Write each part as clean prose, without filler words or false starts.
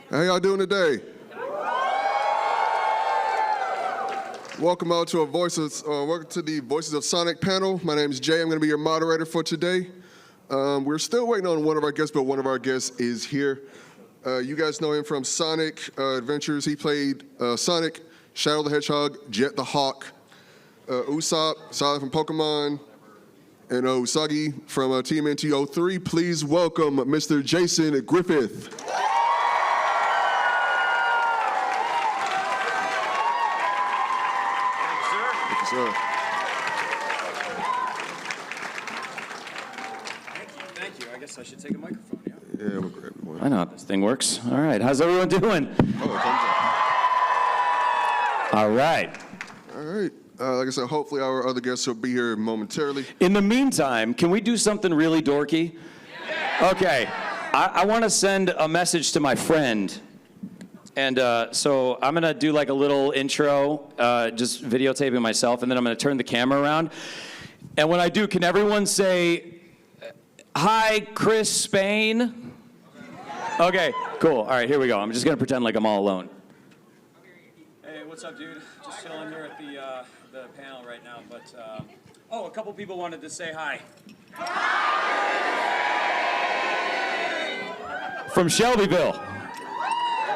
How y'all doing today? Welcome out to welcome to the Voices of Sonic panel. My name is Jay. I'm going to be your moderator for today. We're still waiting on one of our guests, but one of our guests is here. You guys know him from Sonic Adventures. He played Sonic, Shadow the Hedgehog, Jet the Hawk, Usopp, Sonic from Pokemon, and Usagi from Team NT03. Please welcome Mr. Jason Griffith. Sir. Thank you. I guess I should take a microphone, yeah? Yeah, we'll grab one. I know how this thing works. All right, how's everyone doing? All right. All right. Like I said, hopefully our other guests will be here momentarily. In the meantime, can we do something really dorky? Yeah. Okay. I want to send a message to my friend. And so I'm going to do like a little intro, just videotaping myself, and then I'm going to turn the camera around. And when I do, can everyone say, "Hi, Chris Spain"? Okay, cool. All right, here we go. I'm just going to pretend like I'm all alone. Hey, what's up, dude? Just chilling here at the panel right now. But, a couple people wanted to say hi. From Shelbyville.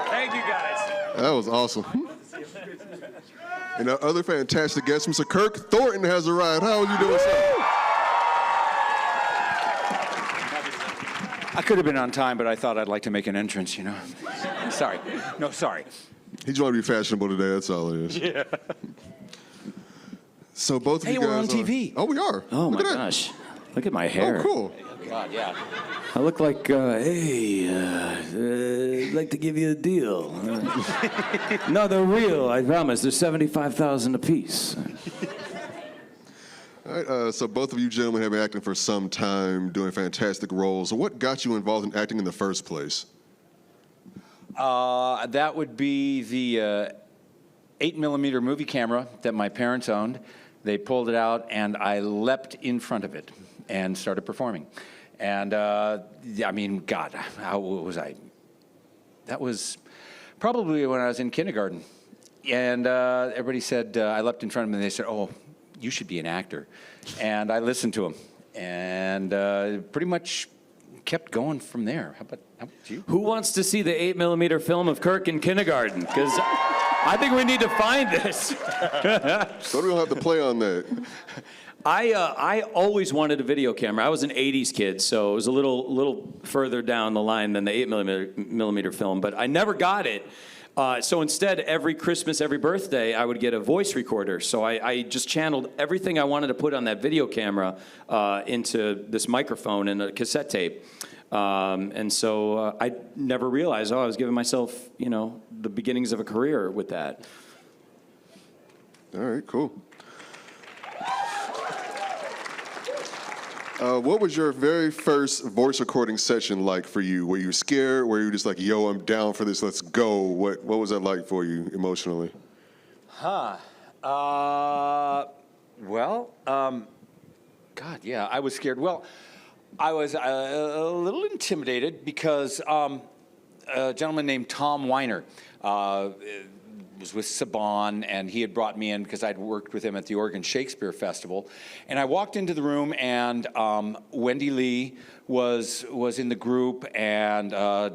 Thank you, guys. That was awesome. And our other fantastic guest, Mr. Kirk Thornton, has arrived. How are you doing, sir? I could have been on time, but I thought I'd like to make an entrance, you know. Sorry. No, sorry. He just want to be fashionable today, that's all it is. Yeah. So both of you guys we're on TV. Oh, we are. Oh, Look my at that. gosh. Look at my hair. Oh, cool. God, yeah. I look like, I'd like to give you a deal. No, they're real, I promise. They're $75,000 a piece. All right, so both of you gentlemen have been acting for some time, doing fantastic roles. So what got you involved in acting in the first place? That would be the 8mm movie camera that my parents owned. They pulled it out, and I leapt in front of it and started performing. And, I mean, God, how old was I? That was probably when I was in kindergarten. And everybody said, I leapt in front of them, and they said, "Oh, you should be an actor." And I listened to them, and pretty much kept going from there. How about you? Who wants to see the 8mm film of Kirk in kindergarten? Because I think we need to find this. So we don't have to play on that. I always wanted a video camera. I was an 80s kid, so it was a little further down the line than the 8mm film, but I never got it. So instead, every Christmas, every birthday, I would get a voice recorder. So I just channeled everything I wanted to put on that video camera into this microphone and a cassette tape. And so I never realized, I was giving myself, the beginnings of a career with that. All right, cool. What was your very first voice recording session like for you? Were you scared? Were you just like, "Yo, I'm down for this, let's go"? What was that like for you emotionally? God, yeah, I was scared. Well, I was a little intimidated because a gentleman named Tom Weiner was with Saban, and he had brought me in because I'd worked with him at the Oregon Shakespeare Festival. And I walked into the room, and Wendy Lee was in the group, and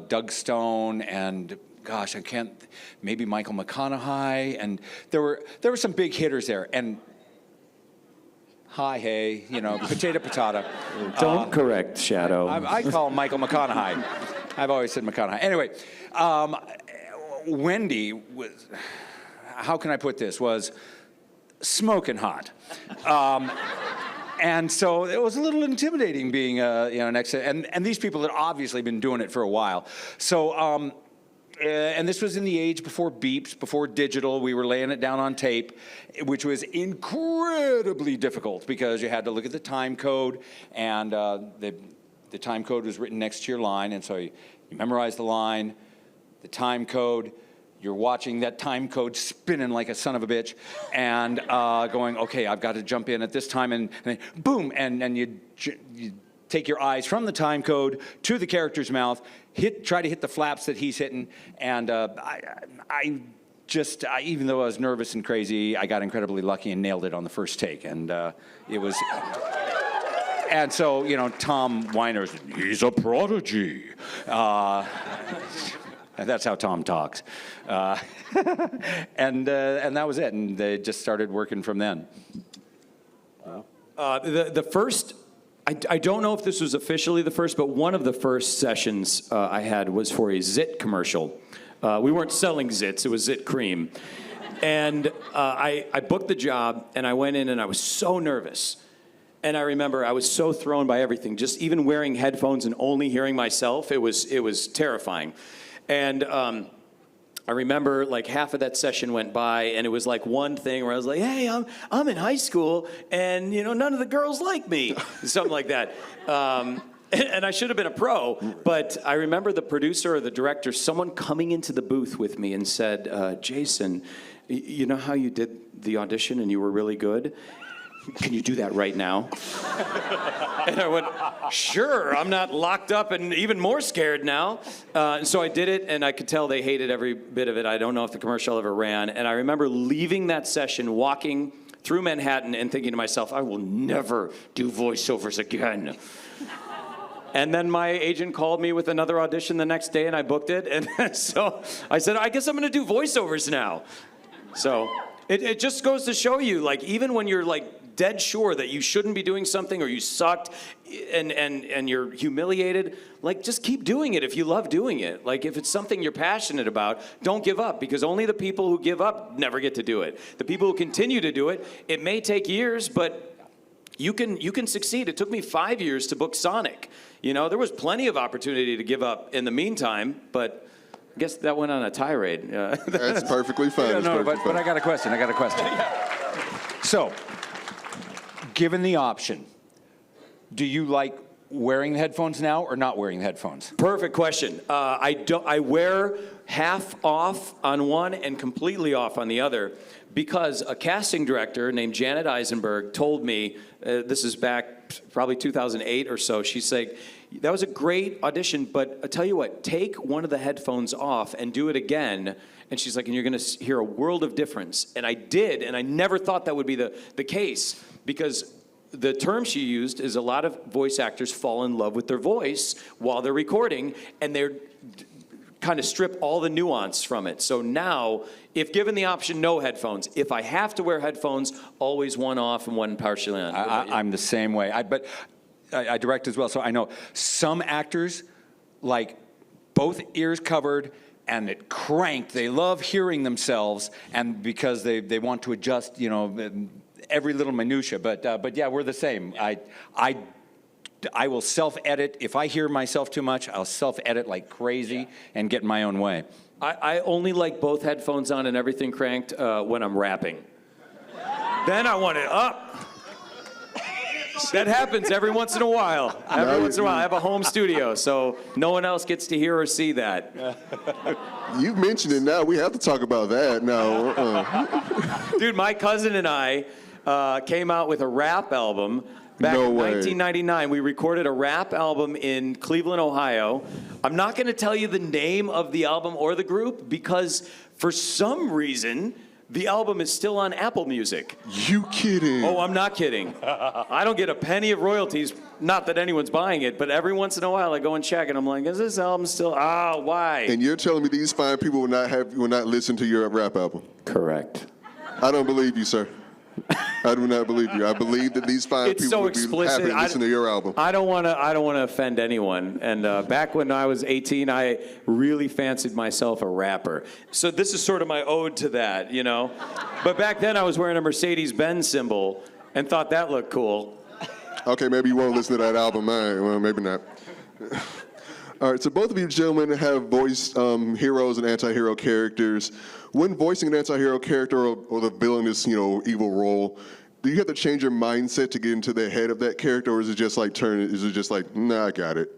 Doug Stone, and gosh, maybe Michael McConaughey, and there were some big hitters there. And hey, potato. Don't correct Shadow. I call him Michael McConaughey. I've always said McConaughey. Anyway, Wendy was, how can I put this, was smoking hot. And so it was a little intimidating being, next to, and these people had obviously been doing it for a while. So, and this was in the age before beeps, before digital. We were laying it down on tape, which was incredibly difficult because you had to look at the time code, and the time code was written next to your line, and so you memorize the line, the time code, you're watching that time code spinning like a son of a bitch, and going, okay, I've got to jump in at this time, and then boom, and you take your eyes from the time code to the character's mouth, try to hit the flaps that he's hitting, and even though I was nervous and crazy, I got incredibly lucky and nailed it on the first take, and it was. And so, Tom Weiner's, he's a prodigy. And that's how Tom talks. And that was it, and they just started working from then. The first, I don't know if this was officially the first, but one of the first sessions I had was for a Zit commercial. We weren't selling Zits, it was Zit Cream. And I booked the job, and I went in, and I was so nervous. And I remember I was so thrown by everything, just even wearing headphones and only hearing myself, it was terrifying. And I remember like half of that session went by, and it was like one thing where I was like, hey, I'm in high school, and none of the girls like me, something like that. And I should have been a pro, but I remember the producer or the director, someone coming into the booth with me and said, Jason, you know how you did the audition and you were really good? Can you do that right now? And I went, sure, I'm not locked up and even more scared now. So I did it, and I could tell they hated every bit of it. I don't know if the commercial ever ran. And I remember leaving that session, walking through Manhattan and thinking to myself, I will never do voiceovers again. And then my agent called me with another audition the next day, and I booked it. And so I said, I guess I'm going to do voiceovers now. So it just goes to show you, like, even when you're, like, dead sure that you shouldn't be doing something or you sucked and you're humiliated, like, just keep doing it if you love doing it. Like, if it's something you're passionate about, don't give up, because only the people who give up never get to do it. The people who continue to do it, it may take years, but you can succeed. It took me 5 years to book Sonic. There was plenty of opportunity to give up in the meantime, but I guess that went on a tirade. That's perfectly fine. But I got a question. So, given the option, do you like wearing the headphones now or not wearing the headphones? Perfect question. I wear half off on one and completely off on the other, because a casting director named Janet Eisenberg told me, this is back probably 2008 or so, she's like, that was a great audition, but I tell you what, take one of the headphones off and do it again. And she's like, and you're going to hear a world of difference. And I did, and I never thought that would be the case, because the term she used is a lot of voice actors fall in love with their voice while they're recording, and they're kind of strip all the nuance from it. So now, if given the option, no headphones. If I have to wear headphones, always one off and one partially on. I'm the same way. But I direct as well, so I know some actors like both ears covered and it cranked. They love hearing themselves, and because they want to adjust, every little minutia. But yeah, we're the same. I will self-edit. If I hear myself too much, I'll self-edit like crazy and get in my own way. I only like both headphones on and everything cranked when I'm rapping. Then I want it up. That happens every once in a while. I have a home studio, so no one else gets to hear or see that. You've mentioned it now. We have to talk about that now. Dude, my cousin and I came out with a rap album back in 1999. We recorded a rap album in Cleveland, Ohio. I'm not going to tell you the name of the album or the group, because for some reason, the album is still on Apple Music. You kidding? Oh, I'm not kidding. I don't get a penny of royalties. Not that anyone's buying it, but every once in a while I go and check, and I'm like, is this album still? Why? And you're telling me these fine people will not listen to your rap album? Correct. I don't believe you, sir. I do not believe you. I believe that these fine people would be happy to listen to your album. I don't want to offend anyone. And back when I was 18, I really fancied myself a rapper. So this is sort of my ode to that, But back then I was wearing a Mercedes-Benz symbol and thought that looked cool. Okay, maybe you won't listen to that album. All right, well, maybe not. All right, so both of you gentlemen have voiced heroes and anti-hero characters. When voicing an anti-hero character or the villainous, evil role, do you have to change your mindset to get into the head of that character, or is it just like nah, I got it?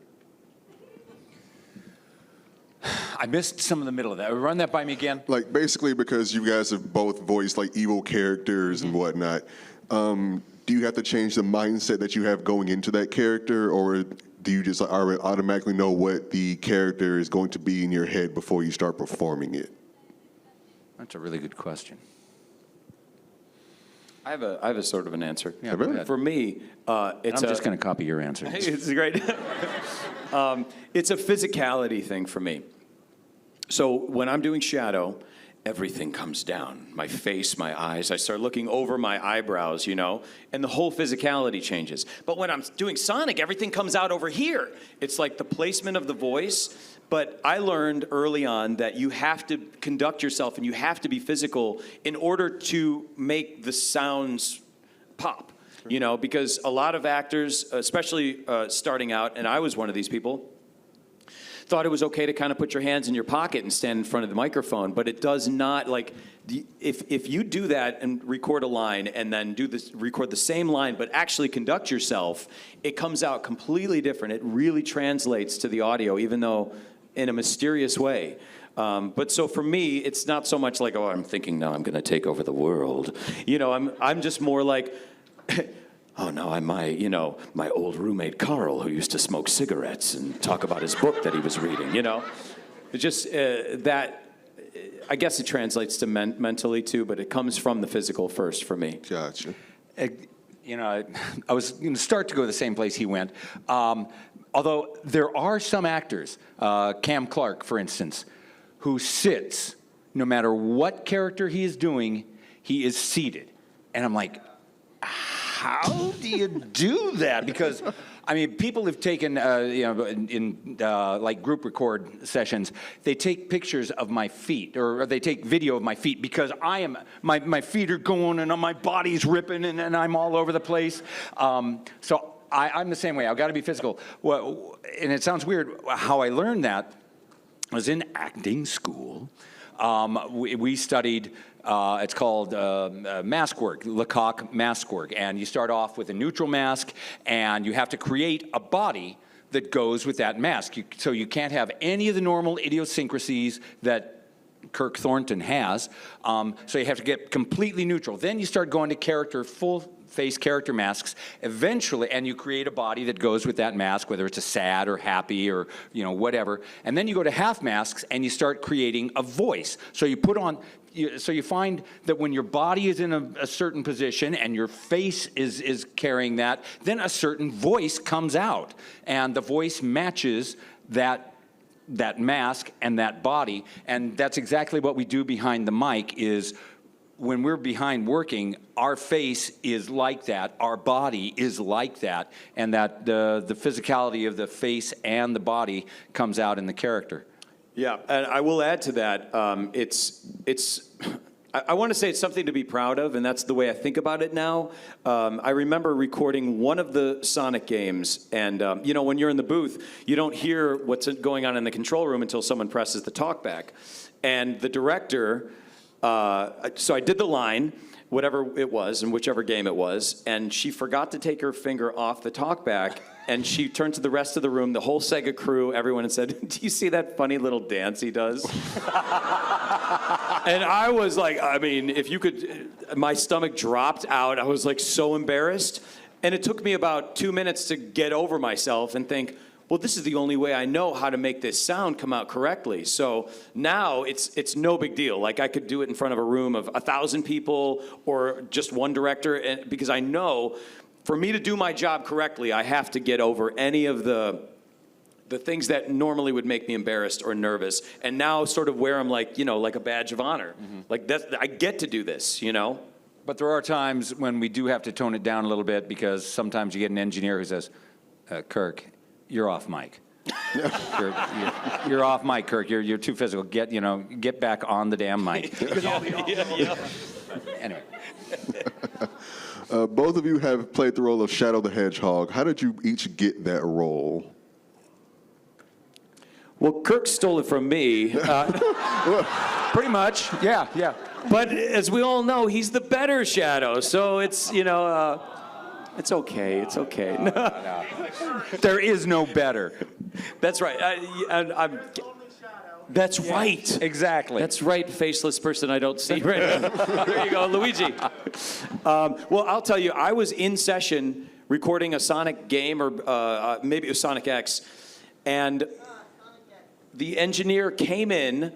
I missed some of the middle of that. Run that by me again. Like, basically, because you guys have both voiced like evil characters and whatnot, do do you have to change the mindset that you have going into that character, or do you just automatically know what the character is going to be in your head before you start performing it? That's a really good question. I have a sort of an answer. Yeah, go ahead. For me, it's I'm just going to copy your answer. It's great. It's a physicality thing for me. So when I'm doing shadow, everything comes down. My face, my eyes. I start looking over my eyebrows, you know, and the whole physicality changes. But when I'm doing Sonic, everything comes out over here. It's like the placement of the voice. But I learned early on that you have to conduct yourself and you have to be physical in order to make the sounds pop, you know, because a lot of actors, especially starting out, and I was one of these people, thought it was okay to kind of put your hands in your pocket and stand in front of the microphone, but it does not, like, if you do that and record a line and then record the same line but actually conduct yourself, it comes out completely different. It really translates to the audio, even though in a mysterious way. But so for me, it's not so much like, oh, I'm thinking now I'm going to take over the world. You know, I'm just more like, oh no, I'm my old roommate Carl, who used to smoke cigarettes and talk about his book that he was reading. You know, it's just that. I guess it translates to mentally too, but it comes from the physical first for me. Gotcha. You know, I was going to start to go the same place he went. Although there are some actors, Cam Clark, for instance, who sits, no matter what character he is doing, he is seated. And I'm like, how do you do that? Because, I mean, people have taken, you know, in like group record sessions, they take pictures of my feet, or they take video of my feet, because my feet are going and my body's ripping and I'm all over the place. So I'm the same way. I've got to be physical. Well, and it sounds weird. How I learned that was in acting school. We studied, it's called mask work, Lecoq mask work. And you start off with a neutral mask, and you have to create a body that goes with that mask. So you can't have any of the normal idiosyncrasies that Kirk Thornton has. So you have to get completely neutral. Then you start going to character, full face character masks eventually, and you create a body that goes with that mask, whether it's a sad or happy or, you know, whatever. And then you go to half masks and you start creating a voice. So you put on, so you find that when your body is in a certain position and your face is carrying that, then a certain voice comes out, and the voice matches that mask and that body. And that's exactly what we do behind the mic. Is when we're behind working, our face is like that, our body is like that, and that the physicality of the face and the body comes out in the character. Yeah, and I will add to that, I want to say it's something to be proud of, and that's the way I think about it now. I remember recording one of the Sonic games, and you know, when you're in the booth, you don't hear what's going on in the control room until someone presses the talkback. And the director, so I did the line, whatever it was, in whichever game it was, and she forgot to take her finger off the talkback, and she turned to the rest of the room, the whole Sega crew, everyone, and said, "Do you see that funny little dance he does?" And I was like, I mean, if you could, my stomach dropped out. I was like so embarrassed. And it took me about 2 minutes to get over myself and think, well, this is the only way I know how to make this sound come out correctly. So now it's no big deal. Like, I could do it in front of a room of 1,000 people or just one director, and because I know for me to do my job correctly, I have to get over any of the things that normally would make me embarrassed or nervous. And now sort of where I'm like, you know, like a badge of honor. Mm-hmm. Like, I get to do this, you know? But there are times when we do have to tone it down a little bit, because sometimes you get an engineer who says, Kirk, you're off mic. you're off mic, Kirk. You're too physical. Get back on the damn mic. Yeah. Anyway. Both of you have played the role of Shadow the Hedgehog. How did you each get that role? Well, Kirk stole it from me. Pretty much, yeah. But as we all know, he's the better Shadow. So it's, you know, it's okay. It's okay. No. There is no better. That's right. I'm That's right. Exactly. That's right, faceless person I don't see right now. There you go, Luigi. Well, I'll tell you, I was in session recording a Sonic game, or maybe it was Sonic X, and the engineer came in,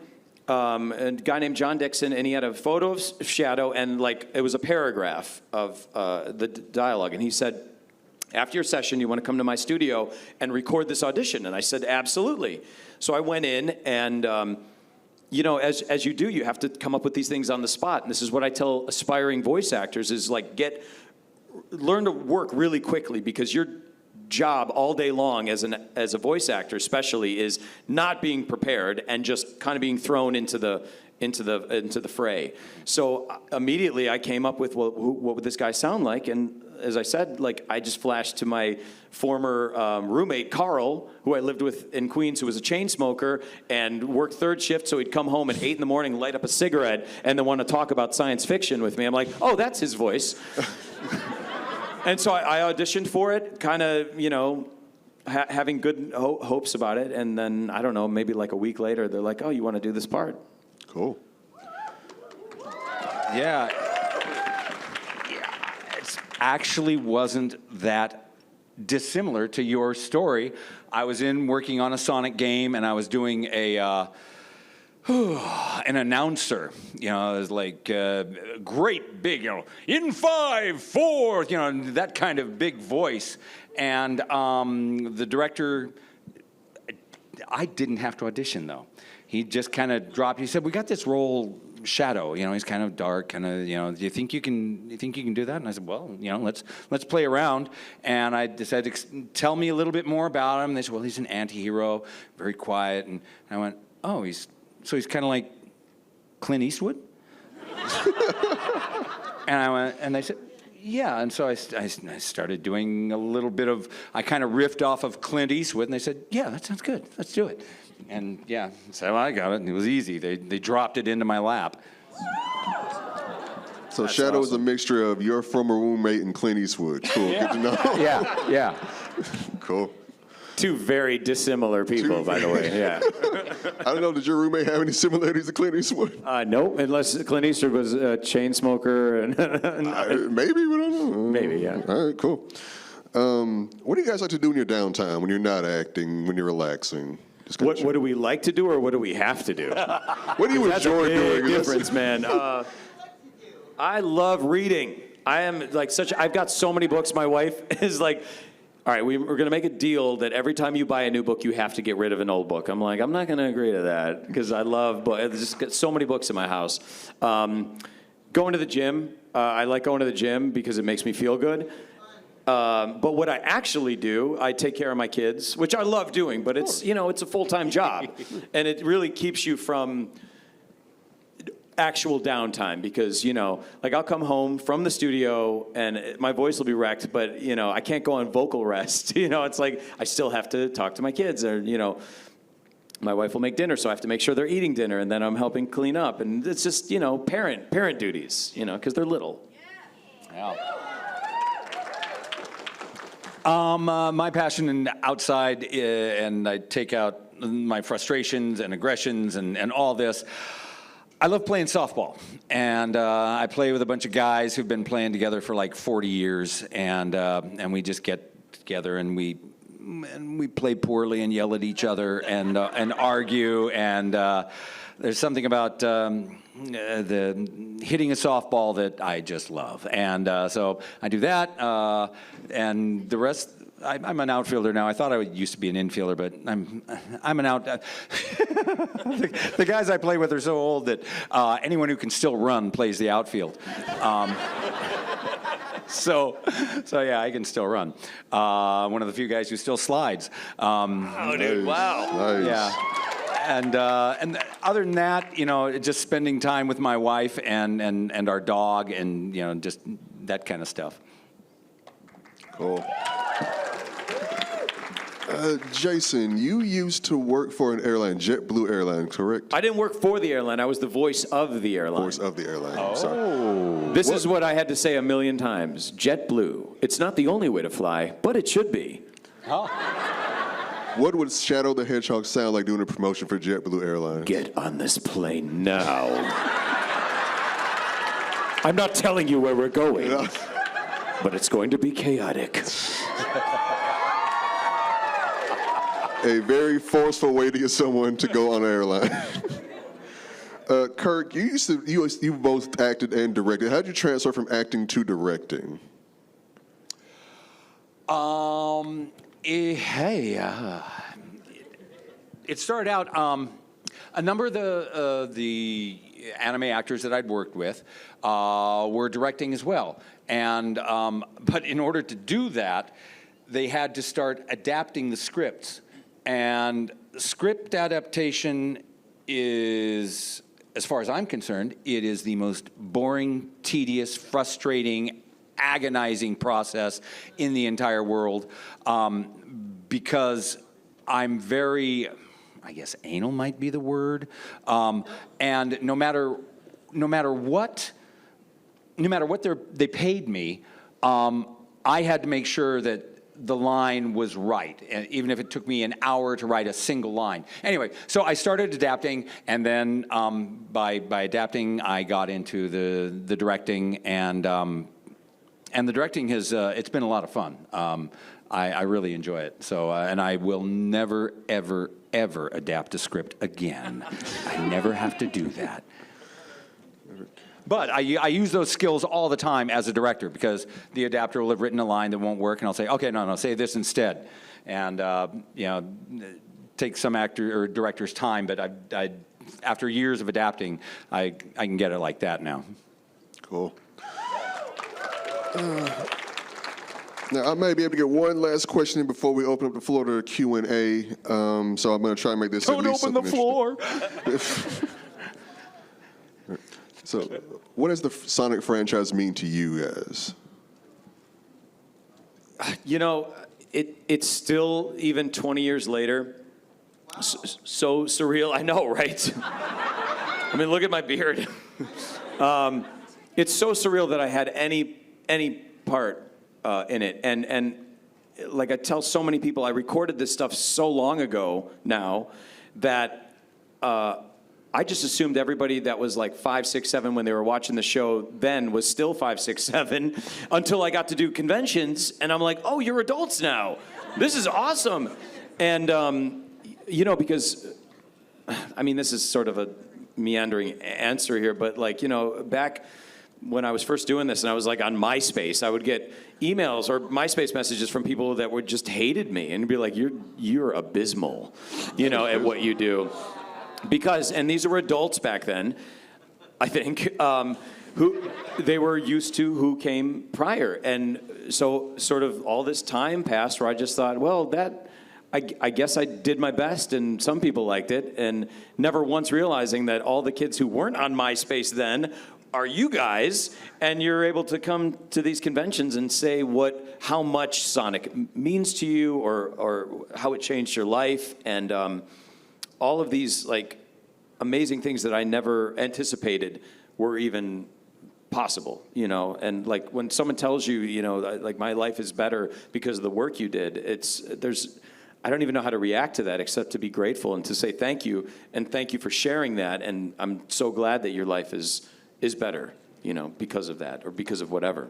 a guy named John Dixon, and he had a photo of Shadow, and like it was a paragraph of the dialogue, and he said, after your session, you want to come to my studio and record this audition? And I said, absolutely. So I went in, and you know, as you do, you have to come up with these things on the spot. And this is what I tell aspiring voice actors: is like learn to work really quickly, because your job all day long as a voice actor, especially, is not being prepared and just kind of being thrown into the fray. So immediately I came up with, well, what would this guy sound like? And as I said, like, I just flashed to my former roommate, Carl, who I lived with in Queens, who was a chain smoker and worked third shift, so he'd come home at 8 in the morning, light up a cigarette, and then want to talk about science fiction with me. I'm like, oh, that's his voice. And so I auditioned for it, kind of, you know, having good hopes about it. And then, I don't know, maybe like a week later, they're like, oh, you want to do this part? Cool. Yeah. It actually wasn't that dissimilar to your story. I was working on a Sonic game, and I was doing an announcer, you know, it was like great big, you know, in 5, 4, you know, that kind of big voice. And the director, I didn't have to audition though. He just kind of dropped. He said, "We got this role, Shadow. You know, he's kind of dark, kind of. You know, do you think you can do that?" And I said, "Well, you know, let's play around." And I decided, "Tell me a little bit more about him." And they said, "Well, he's an anti-hero, very quiet." And I went, "Oh, he's kind of like Clint Eastwood?" And I went, and they said, "Yeah." And so I started doing a little bit of, I kind of riffed off of Clint Eastwood, and they said, "Yeah, that sounds good. Let's do it." And yeah, so I got it, and it was easy. They dropped it into my lap. So Shadow is a mixture of your former roommate and Clint Eastwood. Cool, good to know. Yeah. Cool. Two very dissimilar people, by the way. Yeah. I don't know, did your roommate have any similarities to Clint Eastwood? No, unless Clint Eastwood was a chain smoker. And Maybe, we don't know. Maybe, yeah. All right, cool. What do you guys like to do in your downtime, when you're not acting, when you're relaxing? What do we like to do, or what do we have to do? What do you enjoy doing? Big difference, man. I love reading. I am like I've got so many books. My wife is like, all right, we're going to make a deal that every time you buy a new book, you have to get rid of an old book. I'm like, I'm not going to agree to that, because I love books. There's just got so many books in my house. Going to the gym. I like going to the gym because it makes me feel good. But what I actually do, I take care of my kids, which I love doing, but it's, you know, it's a full-time job. And it really keeps you from actual downtime, because, you know, like, I'll come home from the studio and my voice will be wrecked, but, you know, I can't go on vocal rest. You know, it's like I still have to talk to my kids, or, you know, my wife will make dinner, so I have to make sure they're eating dinner, and then I'm helping clean up. And it's just, you know, parent duties, you know, because they're little. Yeah. My passion outside, and I take out my frustrations and aggressions and all this. I love playing softball, and I play with a bunch of guys who've been playing together for like 40 years, and we just get together and we play poorly and yell at each other and argue, and there's something about the hitting a softball that I just love, and so I do that, and the rest. I'm an outfielder now. I thought I used to be an infielder, but I'm an out. The guys I play with are so old that anyone who can still run plays the outfield. So yeah, I can still run. One of the few guys who still slides. Oh, dude! Wow. Nice. Yeah. And other than that, you know, just spending time with my wife and our dog, and, you know, just that kind of stuff. Cool. Jason, you used to work for an airline, JetBlue Airline, correct? I didn't work for the airline. I was the voice of the airline. Voice of the airline. Oh. Sorry. This is what I had to say a million times. JetBlue. It's not the only way to fly, but it should be. Oh. What would Shadow the Hedgehog sound like doing a promotion for JetBlue Airlines? Get on this plane now. I'm not telling you where we're going, but it's going to be chaotic. A very forceful way to get someone to go on an airline. Kirk, you both acted and directed. How did you transfer from acting to directing? It started out, a number of the anime actors that I'd worked with were directing as well. And, but in order to do that, they had to start adapting the scripts. And script adaptation is, as far as I'm concerned, it is the most boring, tedious, frustrating, agonizing process in the entire world, because I'm very, I guess anal might be the word, and no matter what they paid me, I had to make sure that the line was right, even if it took me an hour to write a single line. Anyway, so I started adapting, and then by adapting, I got into the directing, and the directing has it's been a lot of fun. I really enjoy it. So, and I will never, ever, ever adapt a script again. I never have to do that. But I use those skills all the time as a director, because the adapter will have written a line that won't work, and I'll say, okay, no, say this instead. And, you know, take some actor or director's time, but after years of adapting, I can get it like that now. Cool. Now, I may be able to get one last question in before we open up the floor to Q&A, so I'm going to try and make this Don't open the floor! So, what does the Sonic franchise mean to you guys? You know, it's still, even 20 years later, so surreal. I know, right? I mean, look at my beard. It's so surreal that I had any part in it. And like I tell so many people, I recorded this stuff so long ago now that I just assumed everybody that was like 5, 6, 7 when they were watching the show then was still 5, 6, 7 until I got to do conventions, and I'm like, oh, you're adults now. This is awesome. And, you know, because, I mean, this is sort of a meandering answer here, but like, you know, back when I was first doing this and I was like on MySpace, I would get emails or MySpace messages from people that would just hated me and be like, you're abysmal, you know, at what you do. Because, and these were adults back then, I think, who they were used to who came prior. And so sort of all this time passed where I just thought, well, I guess I did my best and some people liked it, and never once realizing that all the kids who weren't on MySpace then are you guys, and you're able to come to these conventions and say how much Sonic means to you or how it changed your life, and all of these like amazing things that I never anticipated were even possible, you know. And like when someone tells you, you know, like my life is better because of the work you did, I don't even know how to react to that except to be grateful and to say thank you, and thank you for sharing that, and I'm so glad that your life is better, you know, because of that or because of whatever.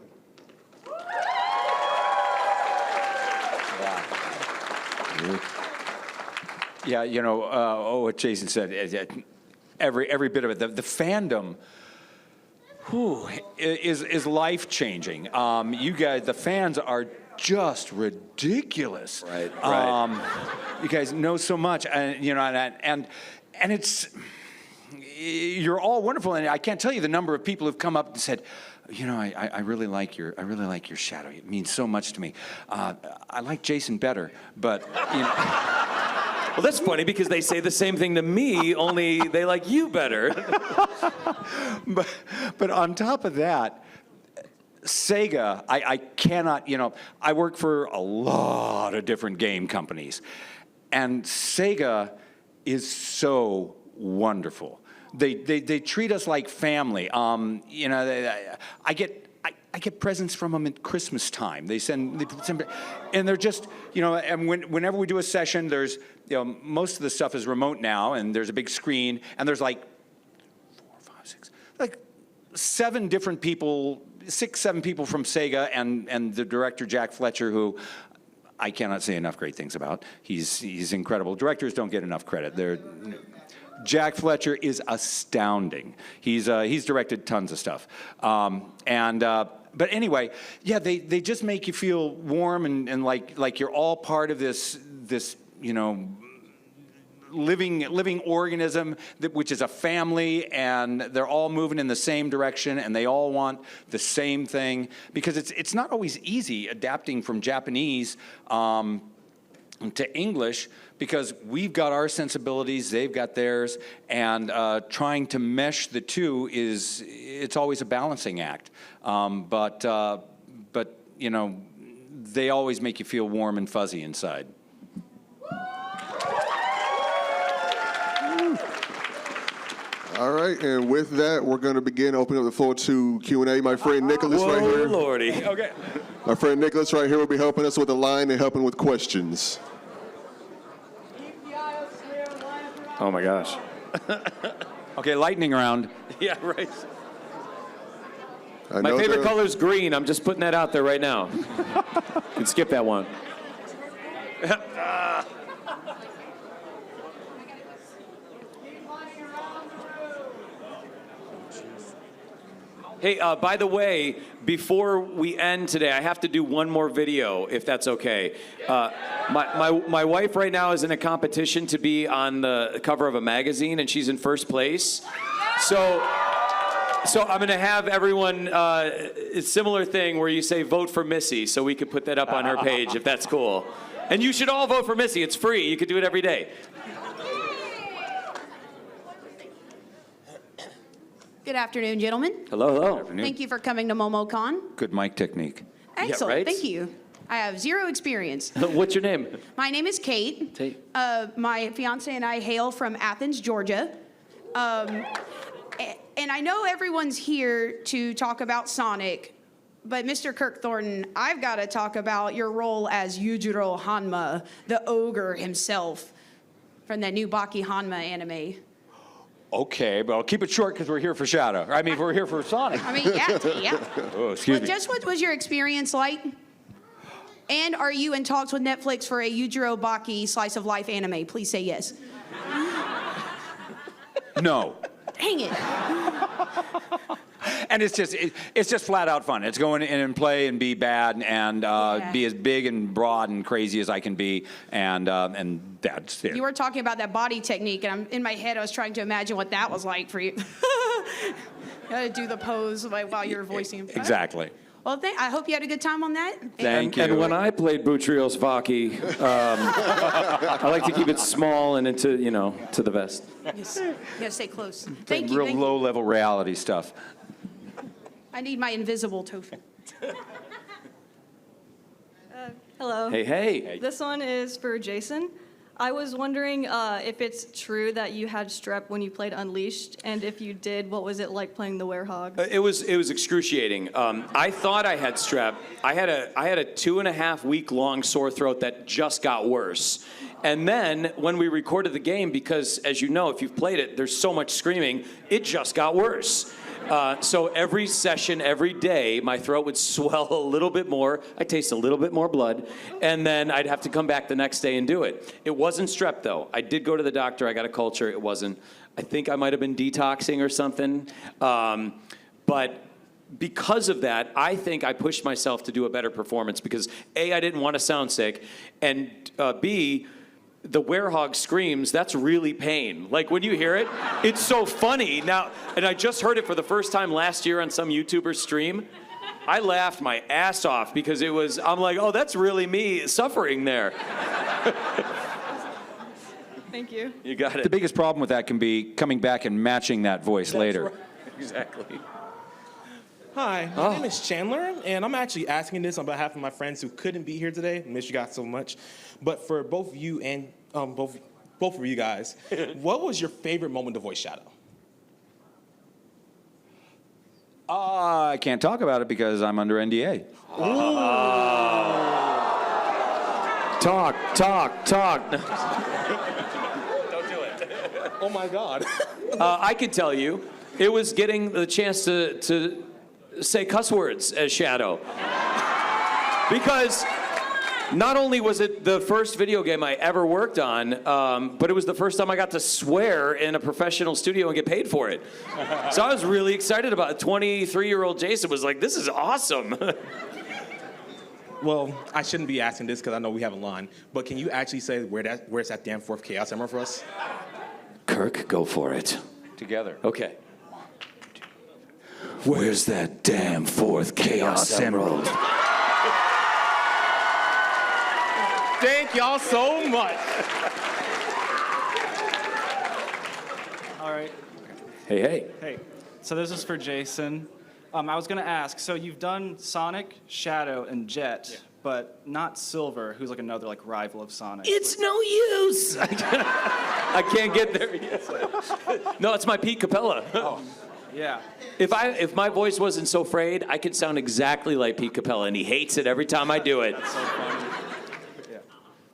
Yeah, you know, what Jason said, every bit of it, the fandom is life-changing. You guys, the fans are just ridiculous. Right. You guys know so much, and you know, and it's, you're all wonderful, and I can't tell you the number of people who've come up and said, you know, I really like your shadow. It means so much to me. I like Jason better, but you know. Well, that's funny because they say the same thing to me, only they like you better. But on top of that, Sega, I cannot, you know, I work for a lot of different game companies, and Sega is so wonderful. They treat us like family. You know, I get presents from them at Christmas time. They send, and they're just, and whenever we do a session, there's, most of the stuff is remote now, and there's a big screen, and there's like 7 different people, 6, 7 people from Sega, and the director, Jack Fletcher, who I cannot say enough great things about. He's incredible. Directors don't get enough credit. Jack Fletcher is astounding. He's directed tons of stuff. But anyway, yeah, they just make you feel warm and like you're all part of this living organism which is a family, and they're all moving in the same direction, and they all want the same thing, because it's not always easy adapting from Japanese to English, because we've got our sensibilities, they've got theirs, and trying to mesh the two it's always a balancing act. But they always make you feel warm and fuzzy inside. All right, and with that, we're going to begin opening up the floor to Q&A. My friend Nicholas right here. Lordy. Okay. My friend Nicholas right here will be helping us with the line and helping with questions. Oh my gosh. Okay, lightning round. Yeah, right. I My know favorite that- color is green. I'm just putting that out there right now. You can skip that one. Hey, by the way, before we end today, I have to do one more video, if that's okay. My wife right now is in a competition to be on the cover of a magazine, and she's in first place. So I'm going to have everyone, a similar thing where you say vote for Missy, so we could put that up on her page, if that's cool. And you should all vote for Missy. It's free. You could do it every day. Good afternoon, gentlemen. Hello, hello. Thank you for coming to MomoCon. Good mic technique. Excellent, right? thank you. I have zero experience. What's your name? My name is Kate. Kate. My fiance and I hail from Athens, Georgia. And I know everyone's here to talk about Sonic, but Mr. Kirk Thornton, I've got to talk about your role as Yujiro Hanma, the ogre himself, from that new Baki Hanma anime. Okay, but I'll keep it short because we're here for Shadow. I mean, we're here for Sonic. I mean, yeah. Oh, excuse me. Just what was your experience like? And are you in talks with Netflix for a Yujiro Baki slice of life anime? Please say yes. No. Dang it. And it's just flat out fun. It's going in and play and be bad and be as big and broad and crazy as I can be, and that's it. You were talking about that body technique, and in my head I was trying to imagine what that was like for you. You had to do the pose while you were voicing him. Exactly. Well, I hope you had a good time on that. Thank you. And when I played Butrios Vaki, I like to keep it small and into, to the vest. Yes. You gotta stay close. Thank you. Real Thank you. low-level reality stuff. I need my invisible tofu. Hello. Hey, hey. This one is for Jason. I was wondering if it's true that you had strep when you played Unleashed, and if you did, what was it like playing the werehog? It was excruciating. I thought I had strep. I had a 2.5 week long sore throat that just got worse. And then when we recorded the game, because as you know, if you've played it, there's so much screaming, it just got worse. So every session, every day, my throat would swell a little bit more. I'd taste a little bit more blood, and then I'd have to come back the next day and do it. It wasn't strep, though. I did go to the doctor. I got a culture. It wasn't. I think I might have been detoxing or something. But because of that, I think I pushed myself to do a better performance because, A, I didn't want to sound sick, and B, the werehog screams, that's really pain. Like when you hear it, it's so funny. Now, and I just heard it for the first time last year on some YouTuber stream. I laughed my ass off because I'm like, oh, that's really me suffering there. Thank you. You got it. The biggest problem with that can be coming back and matching that voice later. Right. Exactly. Hi, my name is Chandler, and I'm actually asking this on behalf of my friends who couldn't be here today. Miss you guys so much. But for both of you and both of you guys, what was your favorite moment to voice Shadow? I can't talk about it because I'm under NDA. Talk. Oh my God. I can tell you, it was getting the chance to say cuss words as Shadow. Because not only was it the first video game I ever worked on, but it was the first time I got to swear in a professional studio and get paid for it. So I was really excited about it. 23-year-old Jason was like, this is awesome. Well, I shouldn't be asking this because I know we have a line, but can you actually say where's that damn fourth Chaos Emerald for us? Kirk, go for it. Together. Okay. Where's that damn fourth Chaos Emerald? Thank y'all so much. All right. Hey. Hey. So this is for Jason. I was going to ask, so you've done Sonic, Shadow, and Jet, but not Silver, who's like another like rival of Sonic. It's no use. I can't get there yet. No, it's my Pete Capella. Yeah. If my voice wasn't so frayed, I could sound exactly like Pete Capella, and he hates it every time I do it. So funny. Yeah.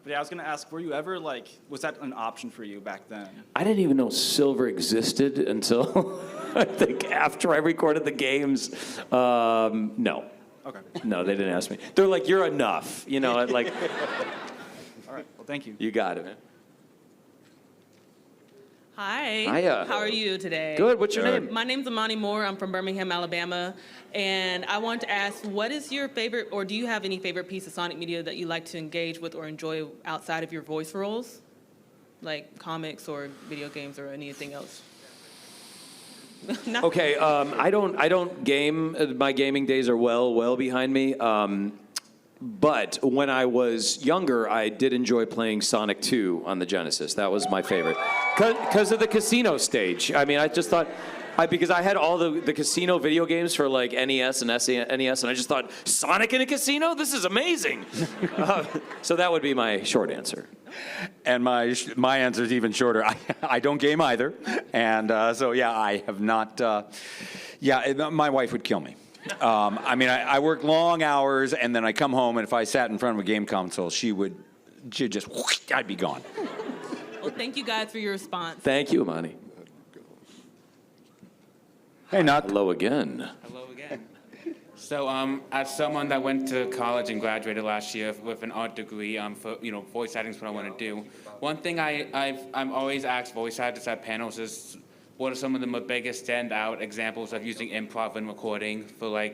But yeah, I was going to ask, were you ever like, was that an option for you back then? I didn't even know Silver existed until I think after I recorded the games. No. Okay. No, they didn't ask me. They're like, you're enough. You know, like. All right. Well, thank you. You got it, man. Hi. Hiya. How are you today? Good. What's your name? My name's Amani Moore. I'm from Birmingham, Alabama. And I want to ask, what is your favorite, or do you have any favorite piece of Sonic media that you like to engage with or enjoy outside of your voice roles? Like comics or video games or anything else? No? Okay, I don't game. My gaming days are well behind me. But when I was younger, I did enjoy playing Sonic 2 on the Genesis. That was my favorite. Because of the casino stage. I mean, I just thought, because I had all the casino video games for like NES and SNES, and I just thought, Sonic in a casino? This is amazing. So that would be my short answer. And my answer is even shorter. I don't game either. And so, yeah, I have not. My wife would kill me. I mean, I work long hours, and then I come home, and if I sat in front of a game console, she'd just, I'd be gone. Well, thank you guys for your response. Thank you, Amani. Hey, Nut. Hello again. Hello again. So, as someone that went to college and graduated last year with an art degree, for voice acting is what I want to do. One thing I'm always asked voice actors at panels is, what are some of the biggest standout examples of using improv and recording for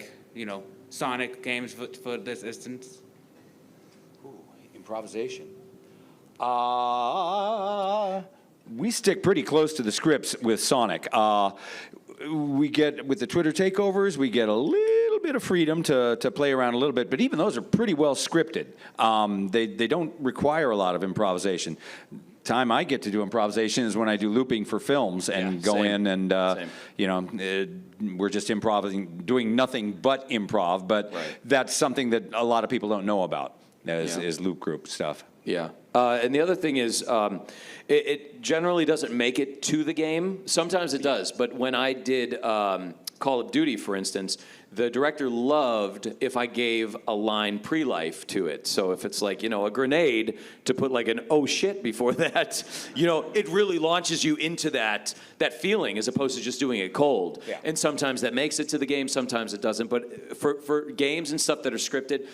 Sonic games for this instance? Ooh, improvisation. We stick pretty close to the scripts with Sonic. We get, with the Twitter takeovers, we get a little bit of freedom to play around a little bit, but even those are pretty well scripted. They don't require a lot of improvisation. Time I get to do improvisation is when I do looping for films and go in and, we're just improvising, doing nothing but improv, but that's something that a lot of people don't know about is loop group stuff. Yeah. And the other thing is, it generally doesn't make it to the game. Sometimes it does, but when I did Call of Duty, for instance, the director loved if I gave a line pre-life to it. So if it's like, a grenade, to put like an oh shit before that, it really launches you into that feeling as opposed to just doing it cold. Yeah. And sometimes that makes it to the game, sometimes it doesn't. But for games and stuff that are scripted,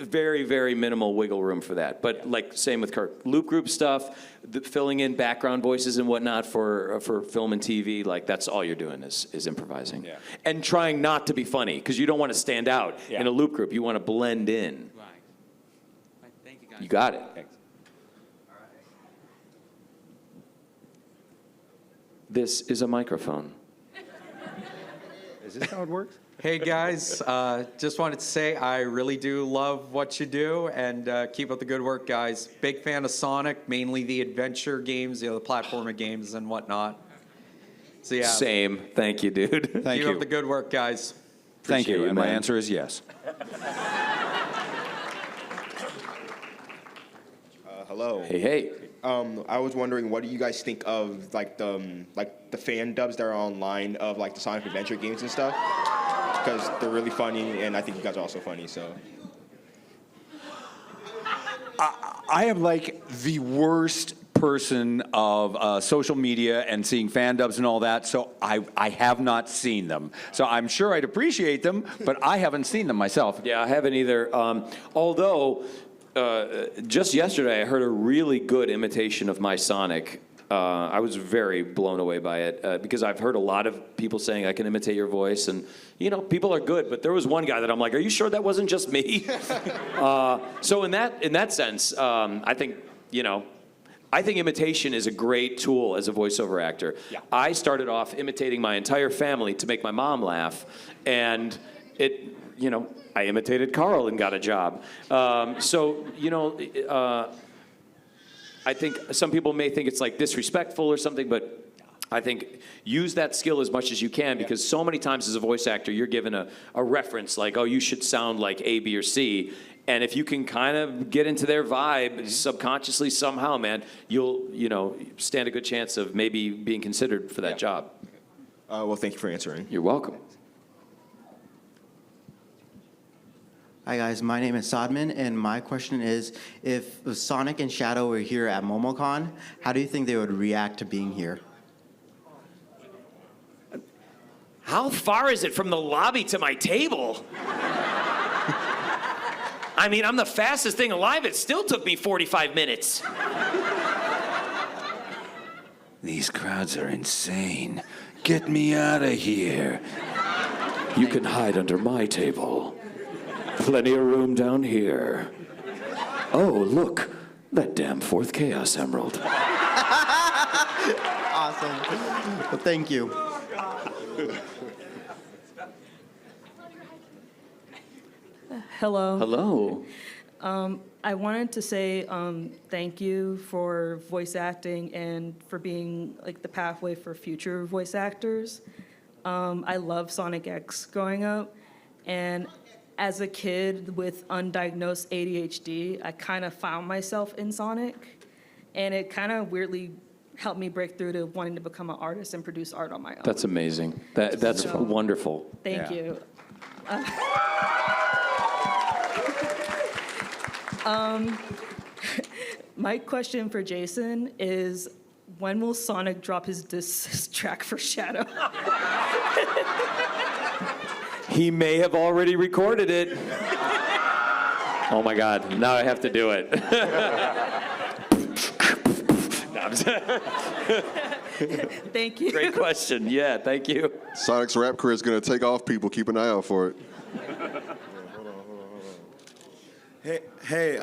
very, very minimal wiggle room for that. But like same with Kirk, loop group stuff, filling in background voices and whatnot for film and TV, like that's all you're doing is improvising. Yeah. And trying not to be funny, because you don't want to stand out in a loop group. You want to blend in. Right. Thank you, guys. You got it. Thanks. This is a microphone. Is this how it works? Hey guys, just wanted to say I really do love what you do, and keep up the good work, guys. Big fan of Sonic, mainly the adventure games, the platformer games and whatnot. So yeah. Same. Thank you, dude. Thank you. Keep up the good work, guys. Thank you. Appreciate And my man. answer is yes. Hello. Hey. I was wondering, what do you guys think of the fan dubs that are online of the Sonic Adventure games and stuff? because they're really funny, and I think you guys are also funny. So. I am like the worst person of social media and seeing fandoms and all that, so I have not seen them. So I'm sure I'd appreciate them, but I haven't seen them myself. Yeah, I haven't either. Although, just yesterday I heard a really good imitation of my Sonic. I was very blown away by it because I've heard a lot of people saying I can imitate your voice, and you know, people are good. But there was one guy that I'm like, are you sure that wasn't just me? So in that sense, I think I think imitation is a great tool as a voiceover actor. Yeah. I started off imitating my entire family to make my mom laugh, and I imitated Carl and got a job. I think some people may think it's like disrespectful or something, but I think use that skill as much as you can, because so many times as a voice actor, you're given a reference like, oh, you should sound like A, B, or C. And if you can kind of get into their vibe subconsciously somehow, man, you'll stand a good chance of maybe being considered for that job. Well, thank you for answering. You're welcome. Hi guys, my name is Sadman, and my question is, if Sonic and Shadow were here at MomoCon, how do you think they would react to being here? How far is it from the lobby to my table? I mean, I'm the fastest thing alive. It still took me 45 minutes. These crowds are insane. Get me out of here. You can hide under my table. Plenty of room down here. Oh, look, that damn fourth Chaos Emerald. Awesome. Well, thank you. Hello. Hello. I wanted to say thank you for voice acting and for being like the pathway for future voice actors. I love Sonic X growing up, and as a kid with undiagnosed ADHD, I kind of found myself in Sonic, and it kind of weirdly helped me break through to wanting to become an artist and produce art on my own. That's amazing. That's So, wonderful. Thank you. My question for Jason is, when will Sonic drop his diss track for Shadow? He may have already recorded it. Oh my God, now I have to do it. Thank you. Great question. Yeah, thank you. Sonic's rap career is going to take off, people. Keep an eye out for it. Hey,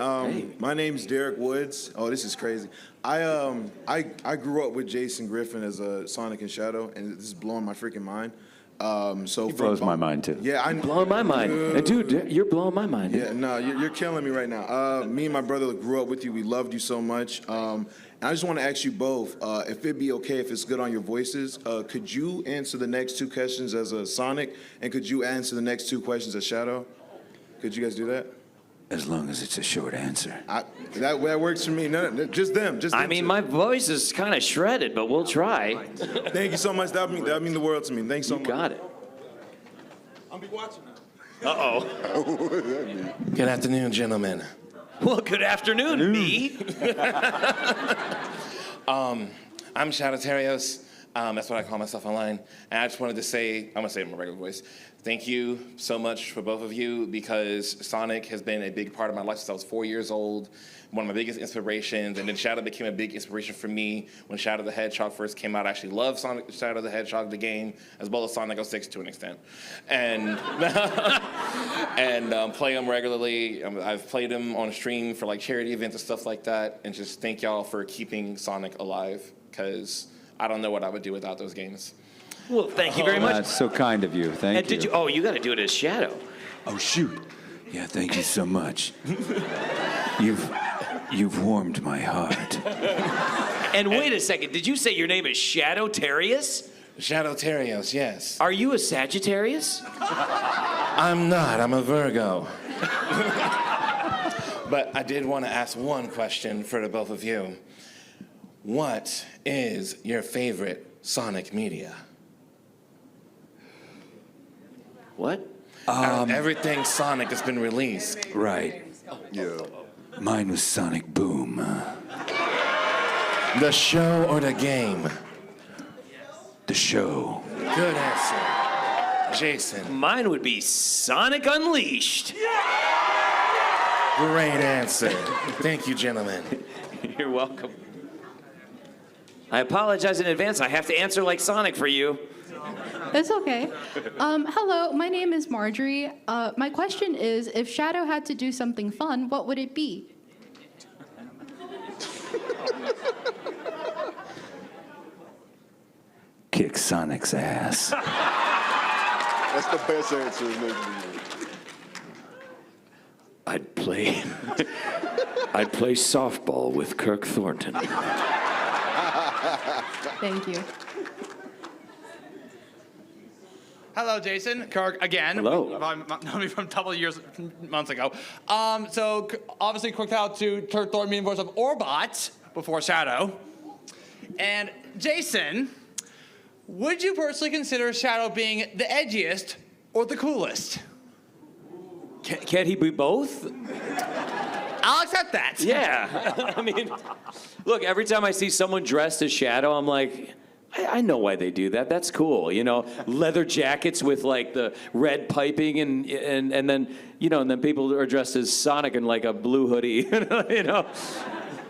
my name's Derek Woods. Oh, this is crazy. I grew up with Jason Griffin as a Sonic and Shadow, and this is blowing my freaking mind. He blows my mind too. Yeah, I'm blowing my mind. And dude, you're blowing my mind. Yeah, no, you're killing me right now. Me and my brother grew up with you. We loved you so much. And I just want to ask you both, if it'd be okay, if it's good on your voices, could you answer the next two questions as a Sonic, and could you answer the next two questions as Shadow? Could you guys do that? As long as it's a short answer. That works for me. No, just them. I mean, my voice is kind of shredded, but we'll try. Thank you so much. That would mean the world to me. Thanks so much. You got it. I'll be watching now. Uh-oh. Good afternoon, gentlemen. Well, good afternoon, me. I'm Shadow Terios. That's what I call myself online. And I just wanted to say, I'm going to say it in my regular voice, thank you so much for both of you, because Sonic has been a big part of my life since I was 4 years old. One of my biggest inspirations, and then Shadow became a big inspiration for me when Shadow the Hedgehog first came out. I actually loved Sonic Shadow the Hedgehog, the game, as well as Sonic 06 to an extent. And play them regularly. I've played them on stream for like charity events and stuff like that, and just thank y'all for keeping Sonic alive, because I don't know what I would do without those games. Well, thank you very much. That's so kind of you. Thank And you. did you? Oh, you got to do it as Shadow. Oh, shoot. Yeah, thank you so much. You've warmed my heart. And wait a second, did you say your name is Shadow Terios? Shadow Terios, yes. Are you a Sagittarius? I'm not. I'm a Virgo. But I did want to ask one question for the both of you. What is your favorite Sonic media? What? out of everything Sonic that's been released? Right. Yeah. Mine was Sonic Boom. The show or the game? The show. Good answer. Jason. Mine would be Sonic Unleashed. Great answer. Thank you, gentlemen. You're welcome. I apologize in advance. I have to answer like Sonic for you. It's okay. Hello, my name is Marjorie. My question is, if Shadow had to do something fun, what would it be? Kick Sonic's ass. That's the best answer. I'd play softball with Kirk Thornton. Thank you. Hello, Jason. Kirk again. Hello. I've known me from a couple of months ago. So obviously, quick out to Kirk Thornton being voice of Orbot before Shadow. And Jason, would you personally consider Shadow being the edgiest or the coolest? Can't he be both? I'll accept that. Yeah. I mean, look, every time I see someone dressed as Shadow, I'm like, I know why they do that. That's cool, you know. Leather jackets with like the red piping, and then and then people are dressed as Sonic in like a blue hoodie, you know.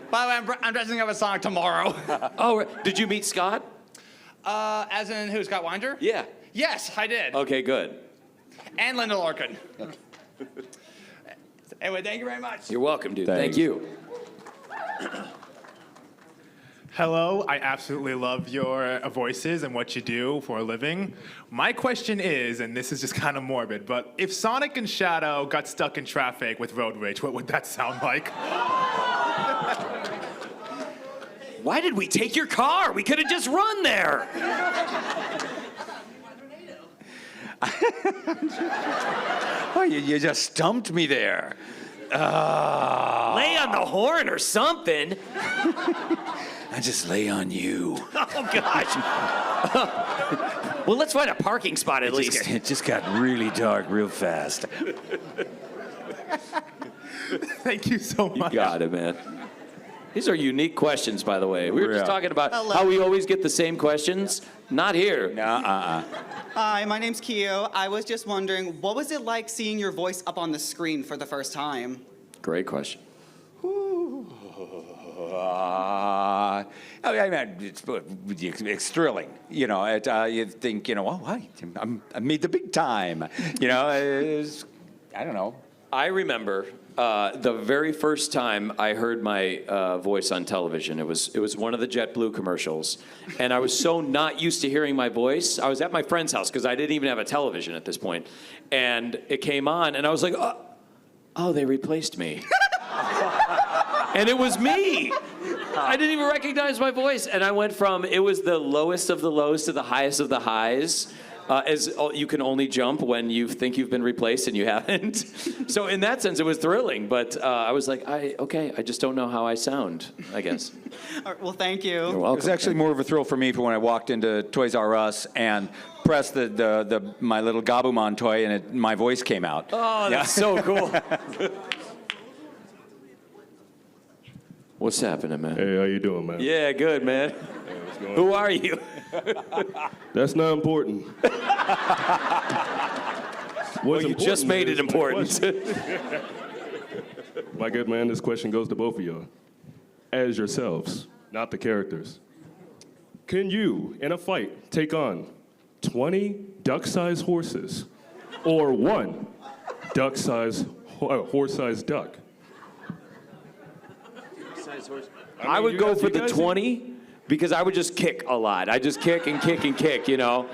By the way, I'm dressing up as Sonic tomorrow. Oh, did you meet Scott? As in who? Scott Winder? Yeah. Yes, I did. Okay, good. And Linda Larkin. Anyway, thank you very much. You're welcome, dude. Thanks. Thank you. Hello, I absolutely love your voices and what you do for a living. My question is, and this is just kind of morbid, but if Sonic and Shadow got stuck in traffic with road rage, what would that sound like? Why did we take your car? We could have just run there. Oh, you just stumped me there. Lay on the horn or something. I just lay on you. Oh, gosh. Well, let's find a parking spot at least. It just got really dark real fast. Thank you so much. You got it, man. These are unique questions, by the way. We were just talking about Hello. how we always get the same questions. Not here. Hi, my name's Keo. I was just wondering, what was it like seeing your voice up on the screen for the first time? Great question. It's thrilling. You know, you think, I made the big time. You know, I don't know. I remember the very first time I heard my voice on television. It was one of the JetBlue commercials, and I was so not used to hearing my voice. I was at my friend's house because I didn't even have a television at this point, and it came on, and I was like, oh, they replaced me. And it was me. I didn't even recognize my voice. And I went from, it was the lowest of the lows to the highest of the highs, as you can only jump when you think you've been replaced and you haven't. So in that sense, it was thrilling. But I was like, I just don't know how I sound, I guess. All right, well, thank you. You're welcome. It was actually more of a thrill for me for when I walked into Toys R Us and pressed my little Gabumon toy, and my voice came out. Oh, that's so cool. What's happening, man? Hey, how you doing, man? Yeah, good, man. Hey, what's going Who on? are you? That's not important. Well, you just made it important. My good man, this question goes to both of you. As yourselves, not the characters. Can you, in a fight, take on 20 duck-sized horses or one horse-sized duck? I would go for the 20 because I would just kick a lot. I just kick and kick and kick, you know.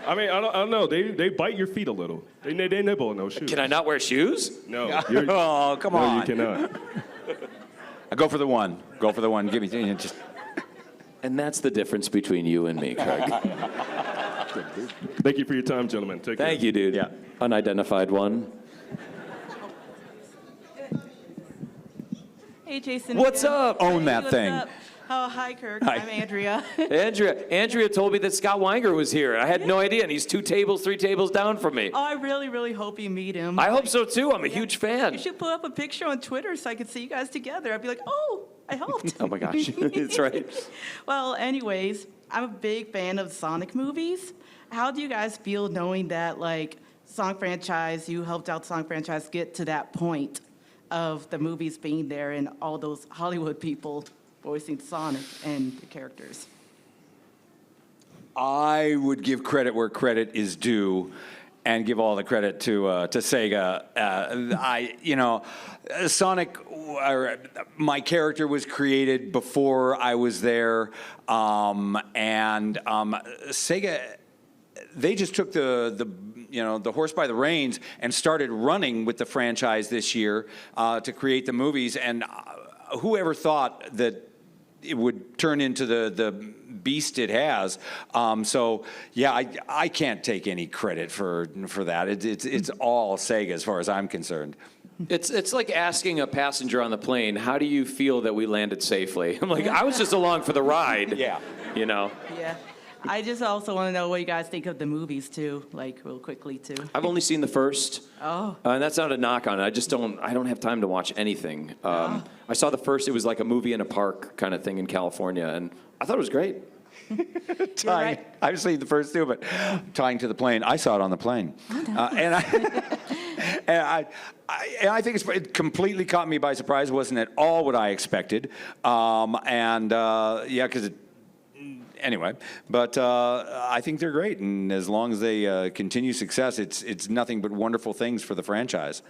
I mean, I don't know. They bite your feet a little. They nibble in those shoes. Can I not wear shoes? No. Oh, come on. No, you cannot. I go for the one. Go for the one. Give me just. And that's the difference between you and me, Kirk. Thank you for your time, gentlemen. Take care. Thank you, dude. Yeah. Unidentified one. Hey, Jason. What's up? Own that What's thing. up? Oh, hi, Kirk. Hi. I'm Andrea. Andrea told me that Scott Weinger was here. I had no idea, and he's 3 tables down from me. Oh, I really, really hope you meet him. I hope so too. I'm a huge fan. You should pull up a picture on Twitter so I could see you guys together. I'd be like, oh, I helped. Oh my gosh, that's right. Well, anyways, I'm a big fan of Sonic movies. How do you guys feel knowing that, like, Sonic franchise, you helped out Sonic franchise get to that point of the movies being there and all those Hollywood people voicing Sonic and the characters? I would give credit where credit is due, and give all the credit to Sega. Sonic. My character was created before I was there, and Sega. They just took the horse by the reins and started running with the franchise this year to create the movies. And whoever thought that it would turn into the beast it has. I can't take any credit for that. It's all Sega as far as I'm concerned. It's like asking a passenger on the plane, how do you feel that we landed safely? I'm like, I was just along for the ride. Yeah. You know? Yeah. I just also want to know what you guys think of the movies, too, like, real quickly, too. I've only seen the first. Oh. And that's not a knock on it. I don't have time to watch anything. I saw the first, it was like a movie in a park kind of thing in California, and I thought it was great. I've seen the first two, but tying to the plane, I saw it on the plane. And I think it completely caught me by surprise. It wasn't at all what I expected. Anyway, but I think they're great, and as long as they continue success, it's nothing but wonderful things for the franchise.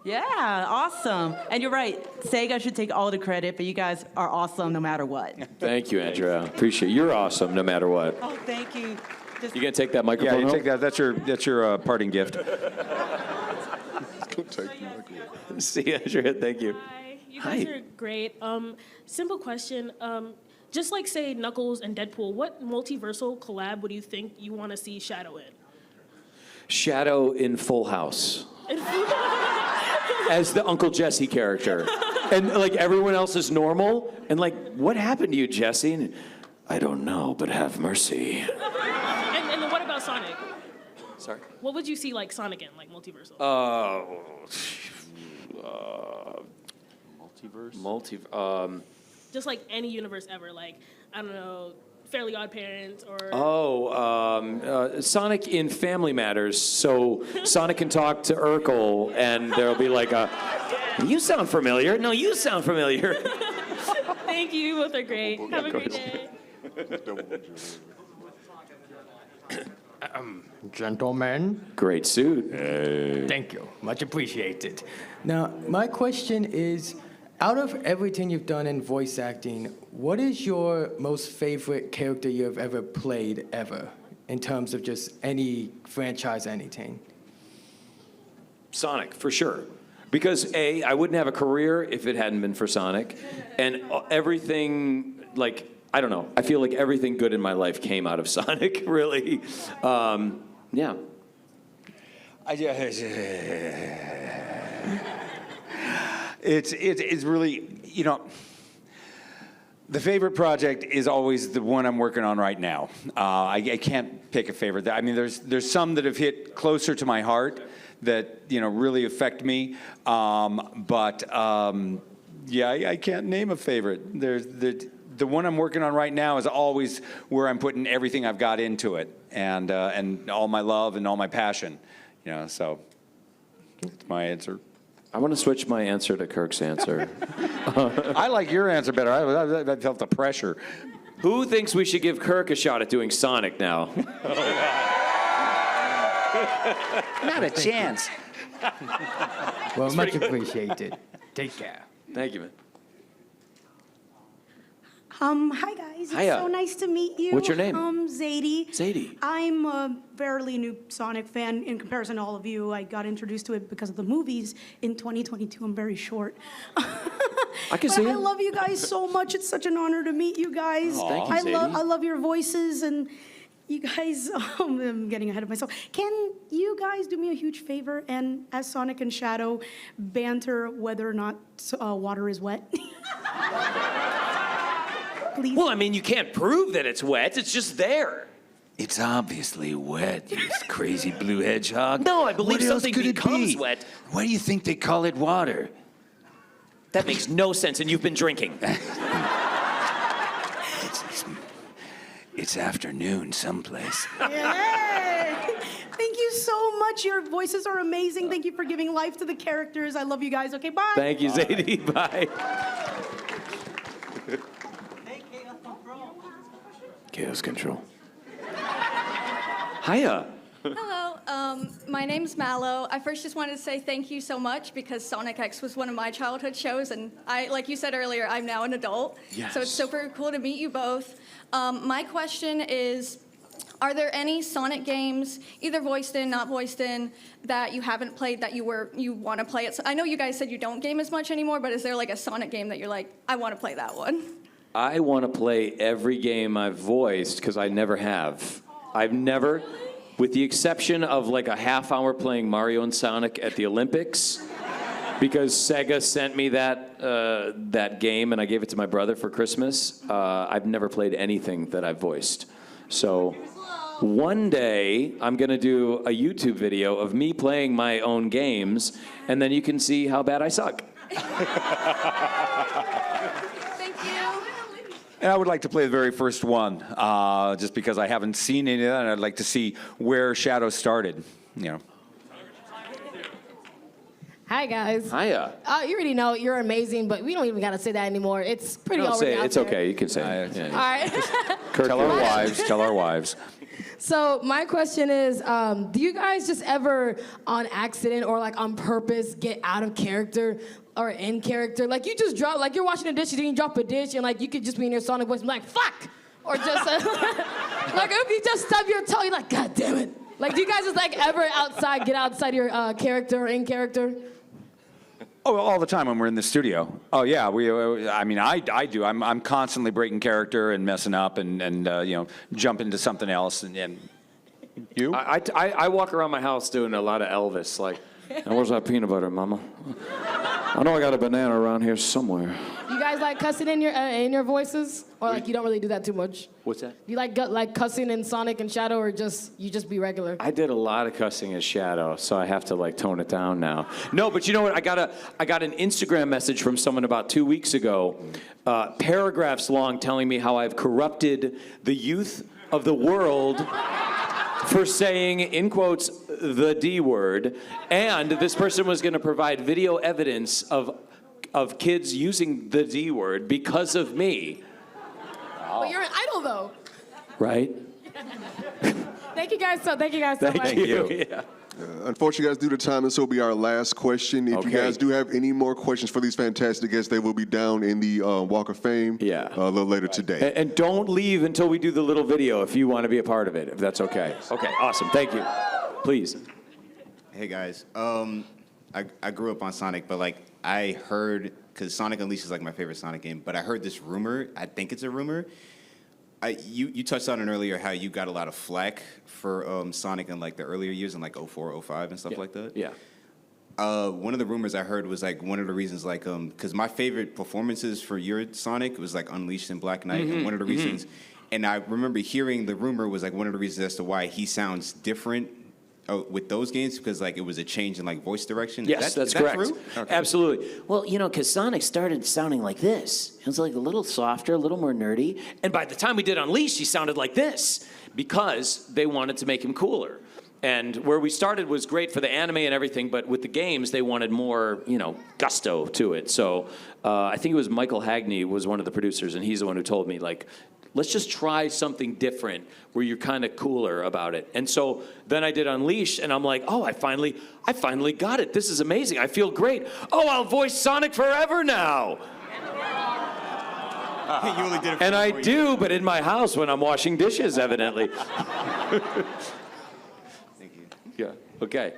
Yeah, awesome. And you're right, Sega should take all the credit, but you guys are awesome no matter what. Thank you, Andrea. Appreciate it. You're awesome no matter what. Oh, thank you. You gonna take that microphone? Yeah, you home? take that. That's your parting gift. See you, Andrea. Thank you. Hi. You guys are great. Simple question. Just like, say, Knuckles and Deadpool, what multiversal collab would you think you want to see Shadow in? Shadow in Full House. As the Uncle Jesse character. And like everyone else is normal. And like, what happened to you, Jesse? And, I don't know, but have mercy. And then what about Sonic? Sorry? What would you see like Sonic in, like multiversal? Multiverse? Just like any universe ever, like, I don't know, Fairly Odd Parents or... Sonic in Family Matters. So Sonic can talk to Urkel, and there'll be like a, you sound familiar. No, you sound familiar. Thank you. You both are great. Have a great day. Gentlemen. Great suit. Thank you. Much appreciated. Now, my question is, out of everything you've done in voice acting, what is your most favorite character you've ever played ever, in terms of just any franchise, anything? Sonic, for sure. Because A, I wouldn't have a career if it hadn't been for Sonic. And everything, like, I don't know, I feel like everything good in my life came out of Sonic, really. Yeah. It's really, the favorite project is always the one I'm working on right now. I can't pick a favorite. I mean, there's some that have hit closer to my heart that, really affect me. I can't name a favorite. The one I'm working on right now is always where I'm putting everything I've got into it, and all my love and all my passion. So that's my answer. I want to switch my answer to Kirk's answer. I like your answer better. I felt the pressure. Who thinks we should give Kirk a shot at doing Sonic now? Not a chance. Well, much appreciated. Take care. Thank you, man. Hi guys, it's Hiya. so nice to meet you. What's your name? Zadie. Zadie. I'm a fairly new Sonic fan in comparison to all of you. I got introduced to it because of the movies in 2022. I'm very short. I can see I it. love you guys so much. It's such an honor to meet you guys. Thank you, Zadie. I love your voices and you guys. I'm getting ahead of myself. Can you guys do me a huge favor and, as Sonic and Shadow, banter whether or not water is wet? please. Well, I mean, you can't prove that it's wet. It's just there. It's obviously wet, you crazy blue hedgehog. No, I believe What else something could it becomes be? wet. Why do you think they call it water? That makes no sense, and you've been drinking. It's afternoon someplace. Yay! Thank you so much. Your voices are amazing. Thank you for giving life to the characters. I love you guys. Okay, bye. Thank you, Zadie. Bye. Chaos control. Hiya. Hello, my name's Mallow. I first just wanted to say thank you so much because Sonic X was one of my childhood shows, and like you said earlier, I'm now an adult. Yes. So it's super cool to meet you both. My question is, are there any Sonic games, either voiced in, not voiced in, that you haven't played that you want to play it? So I know you guys said you don't game as much anymore, but is there like a Sonic game that you're like, I want to play that one? I want to play every game I've voiced because I never have. I've never, with the exception of like a half hour playing Mario and Sonic at the Olympics, because Sega sent me that game and I gave it to my brother for Christmas. I've never played anything that I've voiced. So one day I'm gonna do a YouTube video of me playing my own games, and then you can see how bad I suck. And I would like to play the very first one, just because I haven't seen any of that, and I'd like to see where Shadow started. You know. Hi, guys. Hiya. You already know you're amazing, but we don't even got to say that anymore. It's pretty Don't already say it. out It's there. okay. You can say it. All right. Tell our wives. Tell our wives. So my question is, do you guys just ever, on accident or like on purpose, get out of character or in character? Like you just drop, like you're washing the dishes and you drop a dish, and like you could just be in your Sonic voice and be like, "Fuck," or just like if you just stub your toe, you're like, "God damn it!" Like, do you guys just like ever get outside your character or in character? Oh, all the time when we're in the studio. Oh yeah, I mean, I do. I'm constantly breaking character and messing up and you know, jump into something else. And you? I walk around my house doing a lot of Elvis, like, "Now where's that peanut butter, Mama? I know I got a banana around here somewhere." You guys like cussing in your voices, or like you don't really do that too much? What's that? You like cussing in Sonic and Shadow, or you just be regular? I did a lot of cussing as Shadow, so I have to like tone it down now. No, but you know what? I got an Instagram message from someone about 2 weeks ago, paragraphs long, telling me how I've corrupted the youth of the world for saying, in quotes, the D word, and this person was going to provide video evidence of kids using the D word because of me. But you're an idol, though. Right? Thank you guys so much. Thank you. Yeah. Unfortunately, guys, due to time, this will be our last question. If you guys do have any more questions for these fantastic guests, they will be down in the Walk of Fame a little later today. And don't leave until we do the little video if you want to be a part of it, if that's okay. Okay, awesome. Thank you. Please. Hey, guys. I grew up on Sonic, but like I heard, because Sonic Unleashed is like my favorite Sonic game, but I heard this rumor. I think it's a rumor. You touched on it earlier how you got a lot of flack for Sonic in like the earlier years in like 04, 05 and stuff like that. Yeah. One of the rumors I heard was like one of the reasons like because my favorite performances for your Sonic was like Unleashed and Black Knight, and one of the reasons, and I remember hearing the rumor was like one of the reasons as to why he sounds different with those games, because like it was a change in like voice direction. Yes, that's correct. True? Okay. Absolutely. Well, you know, because Sonic started sounding like this. It was like a little softer, a little more nerdy. And by the time we did Unleashed, he sounded like this because they wanted to make him cooler. And where we started was great for the anime and everything, but with the games, they wanted more, you know, gusto to it. So I think it was Michael Hagney was one of the producers, and he's the one who told me, like, let's just try something different where you're kind of cooler about it. And so then I did Unleashed, and I'm like, oh, I finally got it. This is amazing. I feel great. Oh, I'll voice Sonic forever now. You only did it for And I do, but in my house when I'm washing dishes, evidently. Thank you. Yeah, okay.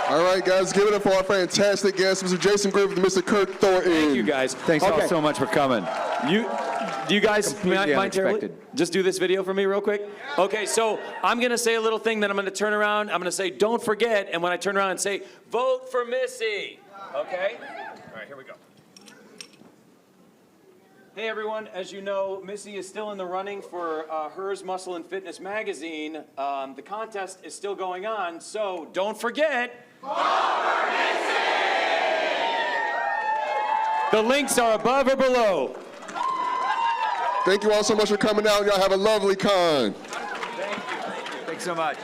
All right, guys, give it up for our fantastic guests, Mr. Jason Griffith and Mr. Kirk Thornton. Thank you, guys. Thanks all so much for coming. Do you guys Completely mind terribly? unexpected. Just do this video for me real quick? Okay, so I'm going to say a little thing, then I'm going to turn around. I'm going to say, don't forget. And when I turn around and say, vote for Missy. Okay? All right, here we go. Hey everyone, as you know, Missy is still in the running for Hers Muscle and Fitness magazine. The contest is still going on, so don't forget. Vote for Missy! The links are above or below. Thank you all so much for coming out. Y'all have a lovely con. Thanks so much.